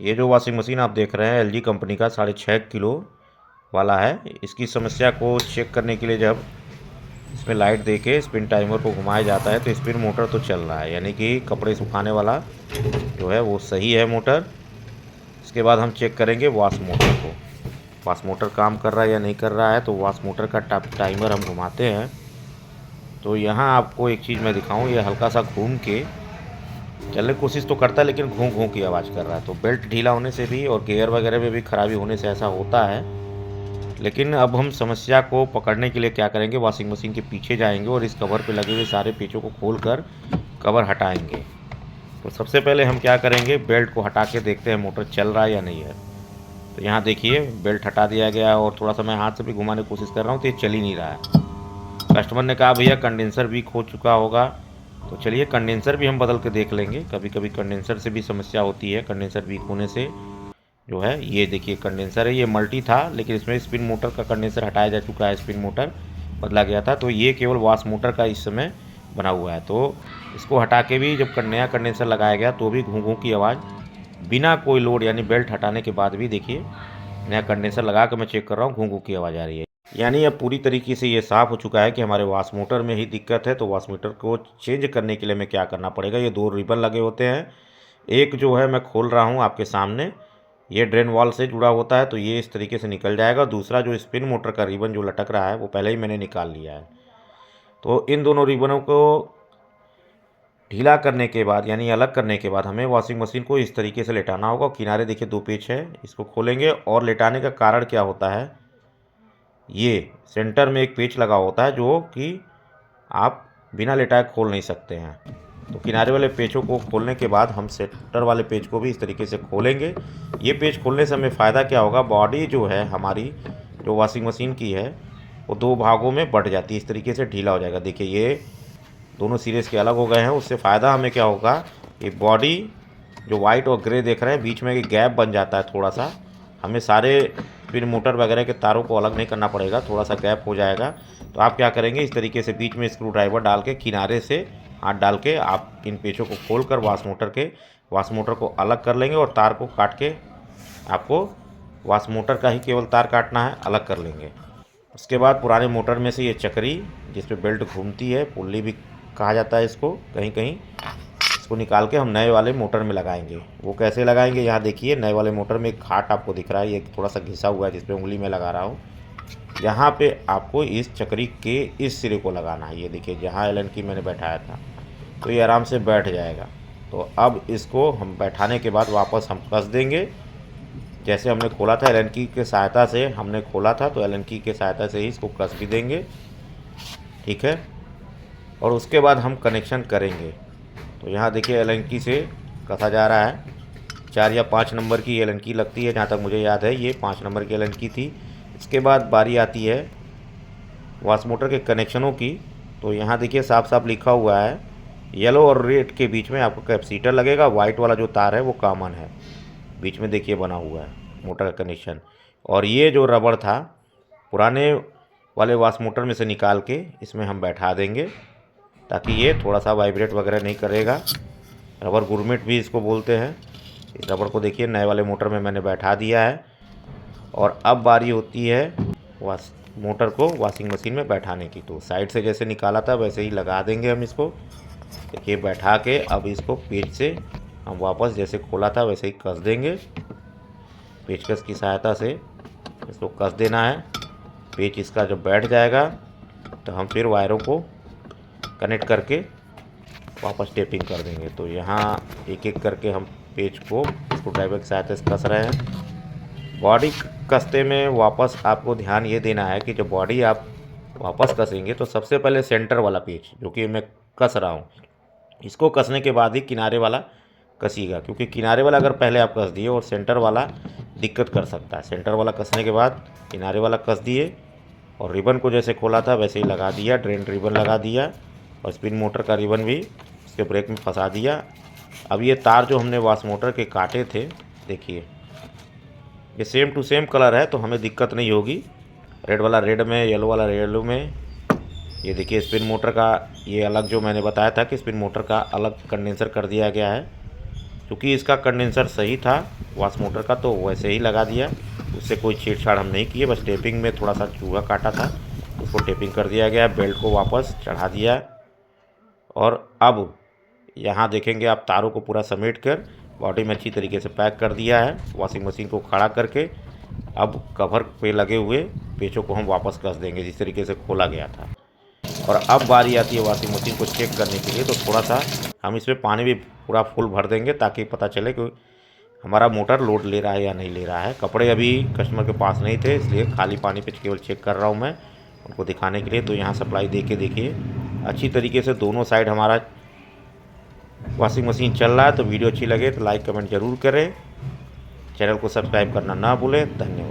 ये जो washing machine आप देख रहे हैं एलजी कंपनी का 6.5 किलो वाला है। इसकी समस्या को चेक करने के लिए जब इसमें लाइट दे के स्पिन टाइमर को घुमाया जाता है तो स्पिन मोटर तो चल रहा है, यानी कि कपड़े सुखाने वाला जो है वो सही है मोटर। इसके बाद हम चेक करेंगे वॉश मोटर को, वॉश मोटर काम कर रहा है या नहीं कर रहा है। तो वॉश मोटर का टाइमर हम घुमाते हैं तो यहाँ आपको एक चीज़ मैं दिखाऊँ, ये हल्का सा घूम के चलने की कोशिश तो करता है लेकिन घूं घूं की आवाज़ कर रहा है। तो बेल्ट ढीला होने से भी और गियर वगैरह में भी खराबी होने से ऐसा होता है। लेकिन अब हम समस्या को पकड़ने के लिए क्या करेंगे, वॉशिंग मशीन के पीछे जाएंगे और इस कवर पे लगे हुए सारे पेचों को खोल कर कवर हटाएंगे। तो सबसे पहले हम क्या करेंगे, बेल्ट को हटा के देखते हैं मोटर चल रहा है या नहीं है। तो यहाँ देखिए बेल्ट हटा दिया गया और थोड़ा सा मैं हाथ से भी घुमाने की कोशिश कर रहा हूँ तो ये चल ही नहीं रहा है। कस्टमर ने कहा भैया कंडेंसर वीक हो चुका होगा, तो चलिए कंडेंसर भी हम बदल के देख लेंगे। कभी कभी कंडेंसर से भी समस्या होती है, कंडेंसर वीक होने से जो है। ये देखिए कंडेंसर है, ये मल्टी था लेकिन इसमें स्पिन मोटर का कंडेंसर हटाया जा चुका है, स्पिन मोटर बदला गया था। तो ये केवल वॉश मोटर का इस समय बना हुआ है। तो इसको हटा के भी जब नया कंडेंसर लगाया गया तो भी घूं घूं की आवाज़ बिना कोई लोड यानी बेल्ट हटाने के बाद भी देखिए नया कंडेंसर लगा कर मैं चेक कर रहा हूँ, घूं घूं की आवाज़ आ रही है। यानी अब पूरी तरीके से ये साफ़ हो चुका है कि हमारे वॉश मोटर में ही दिक्कत है। तो वॉश मोटर को चेंज करने के लिए हमें क्या करना पड़ेगा, ये 2 रिबन लगे होते हैं। एक जो है मैं खोल रहा हूँ आपके सामने, ये ड्रेन वॉल से जुड़ा होता है तो ये इस तरीके से निकल जाएगा। दूसरा जो स्पिन मोटर का रिबन जो लटक रहा है वो पहले ही मैंने निकाल लिया है। तो इन दोनों रिबनों को ढीला करने के बाद यानी अलग करने के बाद हमें वॉशिंग मशीन को इस तरीके से लेटाना होगा। किनारे देखिए 2 पेच है, इसको खोलेंगे। और लेटाने का कारण क्या होता है, ये सेंटर में एक पेच लगा होता है जो कि आप बिना लेटाए खोल नहीं सकते हैं। तो किनारे वाले पेचों को खोलने के बाद हम सेंटर वाले पेच को भी इस तरीके से खोलेंगे। ये पेच खोलने से हमें फ़ायदा क्या होगा, बॉडी जो है हमारी जो वॉशिंग मशीन की है वो 2 भागों में बट जाती है, इस तरीके से ढीला हो जाएगा। देखिए ये दोनों सिरे इसके अलग हो गए हैं। उससे फ़ायदा हमें क्या होगा, ये बॉडी जो वाइट और ग्रे देख रहे हैं बीच में एक गैप बन जाता है थोड़ा सा, हमें सारे फिर मोटर वगैरह के तारों को अलग नहीं करना पड़ेगा, थोड़ा सा गैप हो जाएगा। तो आप क्या करेंगे, इस तरीके से बीच में स्क्रू ड्राइवर डाल के किनारे से हाथ डाल के आप इन पेचों को खोल कर वॉश मोटर को अलग कर लेंगे और तार को काट के आपको वॉश मोटर का ही केवल तार काटना है, अलग कर लेंगे। उसके बाद पुराने मोटर में से ये चक्री जिस पे बेल्ट घूमती है, पुल्ली भी कहा जाता है इसको कहीं कहीं, इसको निकाल के हम नए वाले मोटर में लगाएंगे। वो कैसे लगाएंगे, यहाँ देखिए नए वाले मोटर में एक घाट आपको दिख रहा है, ये थोड़ा सा घिसा हुआ है जिस पे उंगली में लगा रहा हूँ। यहाँ पे आपको इस चक्री के इस सिरे को लगाना है। ये देखिए जहाँ एलन की मैंने बैठाया था तो ये आराम से बैठ जाएगा। तो अब इसको हम बैठाने के बाद वापस हम कस देंगे। जैसे हमने खोला था एलन की के सहायता से हमने खोला था, तो एलन की के सहायता से ही इसको कस भी देंगे, ठीक है। और उसके बाद हम कनेक्शन करेंगे। तो यहाँ देखिए एलन की से कसा जा रहा है। 4 या 5 नंबर की एलन की लगती है, जहाँ तक मुझे याद है ये 5 नंबर की एलन की थी। इसके बाद बारी आती है वॉश मोटर के कनेक्शनों की। तो यहाँ देखिए साफ साफ लिखा हुआ है, येलो और रेड के बीच में आपको कैपेसिटर लगेगा, वाइट वाला जो तार है वो कॉमन है, बीच में देखिए बना हुआ है मोटर का कनेक्शन। और ये जो रबड़ था पुराने वाले वॉश मोटर में से निकाल के इसमें हम बैठा देंगे ताकि ये थोड़ा सा वाइब्रेट वगैरह नहीं करेगा। रबर गुरमिट भी इसको बोलते हैं। इस रबड़ को देखिए नए वाले मोटर में मैंने बैठा दिया है। और अब बारी होती है मोटर को वॉशिंग मशीन में बैठाने की। तो साइड से जैसे निकाला था वैसे ही लगा देंगे हम इसको, देखिए बैठा के। अब इसको पेच से हम वापस जैसे खोला था वैसे ही कस देंगे, पेचकस की सहायता से इसको कस देना है। पेच इसका जब बैठ जाएगा तो हम फिर वायरों को कनेक्ट करके वापस टेपिंग कर देंगे। तो यहाँ एक एक करके हम पेच को स्क्रू ड्राइवर की सहायता से कस रहे हैं। बॉडी कसते में वापस आपको ध्यान ये देना है कि जब बॉडी आप वापस कसेंगे तो सबसे पहले सेंटर वाला पेच जो कि मैं कस रहा हूँ, इसको कसने के बाद ही किनारे वाला कसिएगा, क्योंकि किनारे वाला अगर पहले आप कस दिए और सेंटर वाला दिक्कत कर सकता है। सेंटर वाला कसने के बाद किनारे वाला कस दिए और रिबन को जैसे खोला था वैसे ही लगा दिया, ड्रेन रिबन लगा दिया और स्पिन मोटर का रिबन भी उसके ब्रेक में फंसा दिया। अब ये तार जो हमने वॉश मोटर के काटे थे देखिए ये सेम टू सेम कलर है तो हमें दिक्कत नहीं होगी। रेड वाला रेड में, येलो वाला येलो में। ये देखिए स्पिन मोटर का ये अलग जो मैंने बताया था कि स्पिन मोटर का अलग कंडेंसर कर दिया गया है, क्योंकि इसका कंडेंसर सही था वॉश मोटर का, तो वैसे ही लगा दिया, उससे कोई छेड़छाड़ हम नहीं किए। बस टेपिंग में थोड़ा सा चूहा काटा था, उसको टेपिंग कर दिया गया, बेल्ट को वापस चढ़ा दिया। और अब यहाँ देखेंगे आप तारों को पूरा समेट कर बॉडी में अच्छी तरीके से पैक कर दिया है। वॉशिंग मशीन को खड़ा करके अब कवर पे लगे हुए पेचों को हम वापस कस देंगे जिस तरीके से खोला गया था। और अब बारी आती है वॉशिंग मशीन को चेक करने के लिए, तो थोड़ा सा हम इसमें पानी भी पूरा फुल भर देंगे ताकि पता चले कि हमारा मोटर लोड ले रहा है या नहीं ले रहा है। कपड़े अभी कस्टमर के पास नहीं थे, इसलिए खाली पानी पे केवल चेक कर रहा हूँ मैं उनको दिखाने के लिए। तो यहाँ सप्लाई दे के देखिए अच्छी तरीके से दोनों साइड हमारा वॉशिंग मशीन चल रहा है। तो वीडियो अच्छी लगे तो लाइक कमेंट ज़रूर करें, चैनल को सब्सक्राइब करना ना भूलें। धन्यवाद।